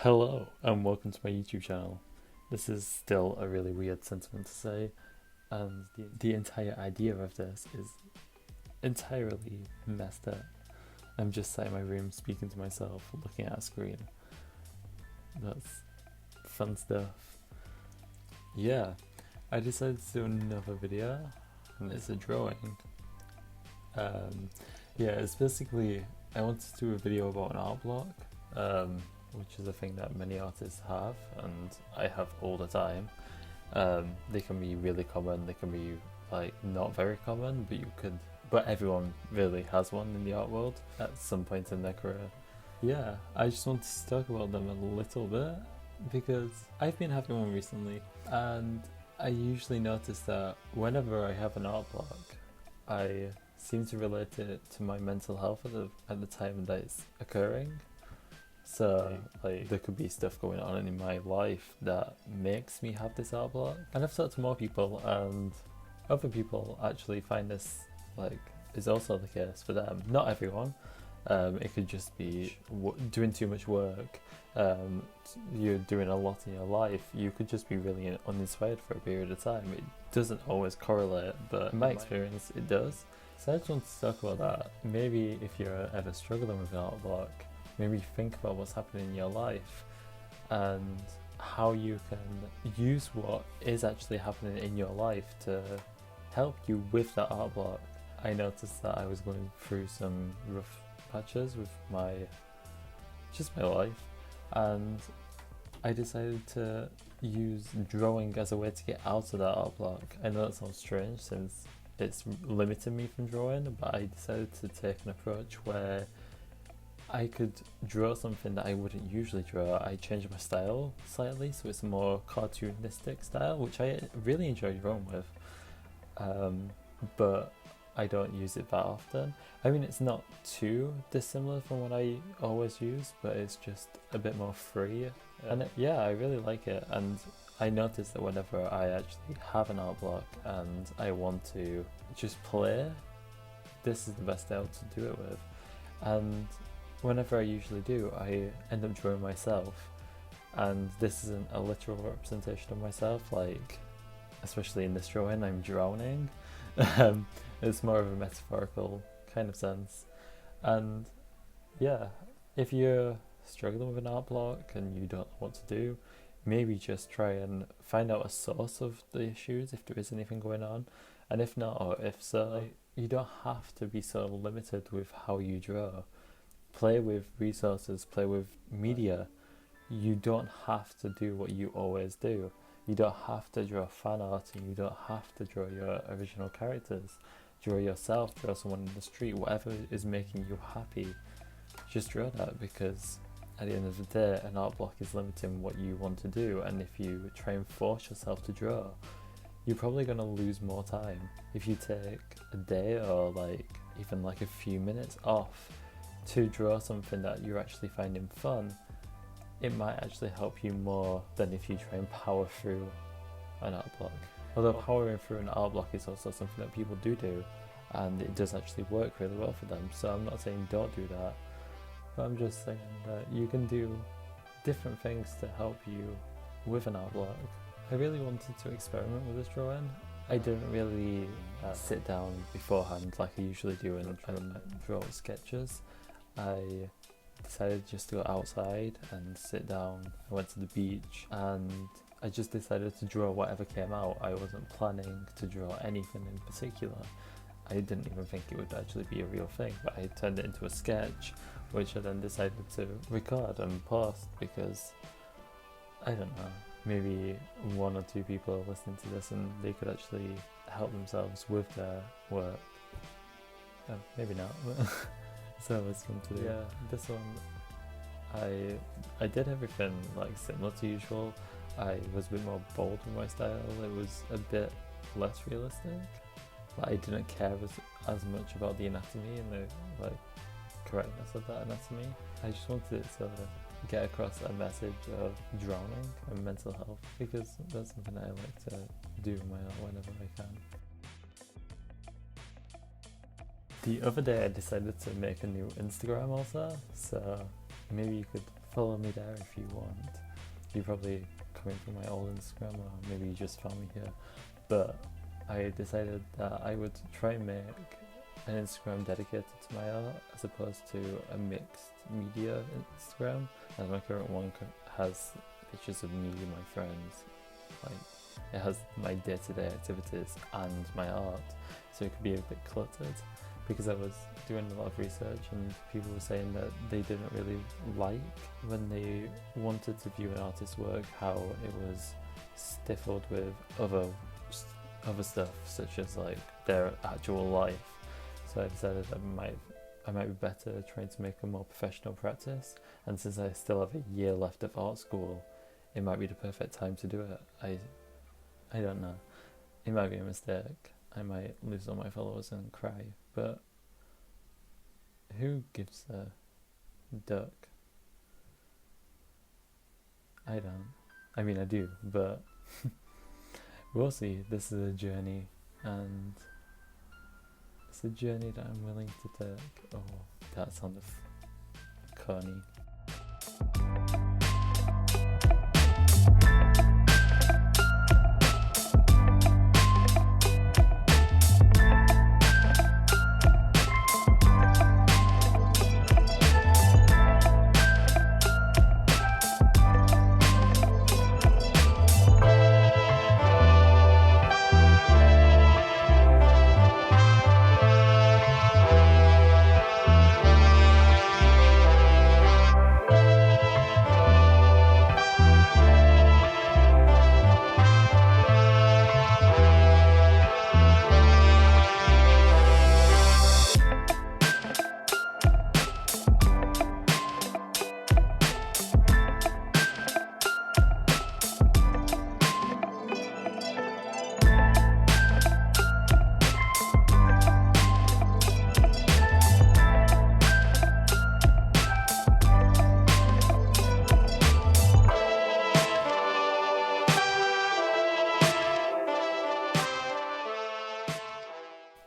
Hello and welcome to my YouTube channel. This is still a really weird sentiment to say, and the entire idea of this is entirely messed up. I'm just sat in my room speaking to myself, looking at a screen. That's fun stuff. Yeah, I decided to do another video, and it's a drawing. Yeah, it's basically, I wanted to do a video about an art block. Which is a thing that many artists have, and I have all the time. They can be really common, they can be like not very common, but everyone really has one in the art world at some point in their career. Yeah, I just wanted to talk about them a little bit because I've been having one recently, and I usually notice that whenever I have an art block, I seem to relate it to my mental health at the time that it's occurring. So, like, there could be stuff going on in my life that makes me have this art block. And I've talked to more people, and other people actually find this, like, is also the case for them. Not everyone. It could just be doing too much work. You're doing a lot in your life. You could just be really uninspired for a period of time. It doesn't always correlate, but in my experience, it does. So I just want to talk about that. Maybe if you're ever struggling with an art block, maybe think about what's happening in your life and how you can use what is actually happening in your life to help you with that art block. I noticed that I was going through some rough patches with my life, and I decided to use drawing as a way to get out of that art block. I know that sounds strange since it's limiting me from drawing, but I decided to take an approach where I could draw something that I wouldn't usually draw. I changed my style slightly, so it's a more cartoonistic style, which I really enjoy drawing with. But I don't use it that often. I mean, it's not too dissimilar from what I always use, but it's just a bit more free. And yeah, I really like it. And I noticed that whenever I actually have an art block and I want to just play, this is the best style to do it with. And whenever I usually do, I end up drawing myself, and this isn't a literal representation of myself, like, especially in this drawing, I'm drowning. It's more of a metaphorical kind of sense. And yeah, if you're struggling with an art block and you don't know what to do, maybe just try and find out a source of the issues, if there is anything going on, and if not, or if so, you don't have to be so limited with how you draw. Play with resources, play with media. You don't have to do what you always do. You don't have to draw fan art, and you don't have to draw your original characters. Draw yourself, draw someone in the street, whatever is making you happy. Just draw that, because at the end of the day, an art block is limiting what you want to do, and if you try and force yourself to draw, you're probably going to lose more time. If you take a day or even a few minutes off to draw something that you're actually finding fun, it might actually help you more than if you try and power through an art block. Although powering through an art block is also something that people do, and it does actually work really well for them. So I'm not saying don't do that, but I'm just saying that you can do different things to help you with an art block. I really wanted to experiment with this drawing. I didn't really sit down beforehand like I usually do and draw sketches. I decided just to go outside and sit down. I went to the beach and I just decided to draw whatever came out. I wasn't planning to draw anything in particular. I didn't even think it would actually be a real thing, but I turned it into a sketch, which I then decided to record and post because, I don't know, maybe one or two people are listening to this and they could actually help themselves with their work. Maybe not. So it's fun to do. Yeah, this one, I did everything similar to usual. I was a bit more bold with my style. It was a bit less realistic. I didn't care as much about the anatomy and the correctness of that anatomy. I just wanted it to get across a message of drowning and mental health, because that's something I like to do in my art whenever I can. The other day I decided to make a new Instagram also, so maybe you could follow me there if you want. You're probably coming from my old Instagram, or maybe you just found me here. But I decided that I would try and make an Instagram dedicated to my art as opposed to a mixed media Instagram, as my current one has pictures of me and my friends. Like, it has my day-to-day activities and my art, so it could be a bit cluttered, because I was doing a lot of research and people were saying that they didn't really like, when they wanted to view an artist's work, how it was stifled with other stuff, such as like their actual life. So I decided I might be better trying to make a more professional practice, and since I still have a year left of art school, it might be the perfect time to do it. I don't know. It might be a mistake. I might lose all my followers and cry, but who gives a duck? I don't. I mean, I do, but we'll see. This is a journey, and it's a journey that I'm willing to take. Oh, that sounded corny.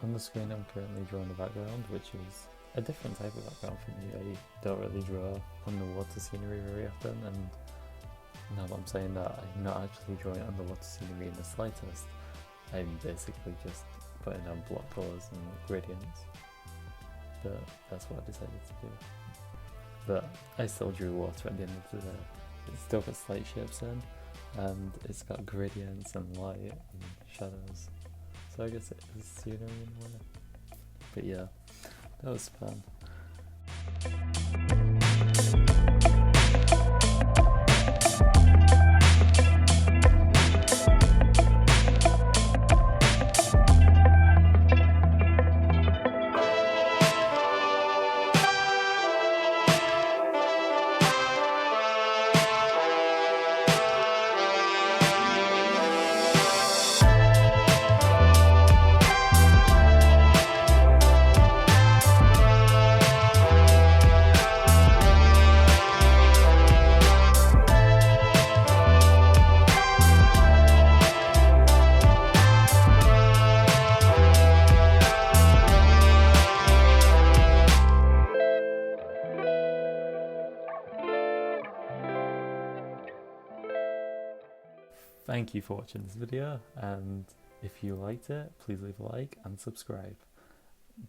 On the screen I'm currently drawing a background, which is a different type of background for me. I don't really draw underwater scenery very often, and now that I'm saying that, I'm not actually drawing underwater scenery in the slightest. I'm basically just putting down block colours and gradients, but that's what I decided to do. But I still drew water at the end of the day. It's still got slight shapes in, and it's got gradients and light and shadows. So I guess it is scenery in a way. But yeah, that was fun. Thank you for watching this video, and if you liked it, please leave a like and subscribe.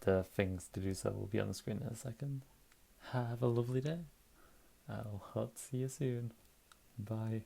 The things to do so will be on the screen in a second. Have a lovely day. I'll hope to see you soon. Bye.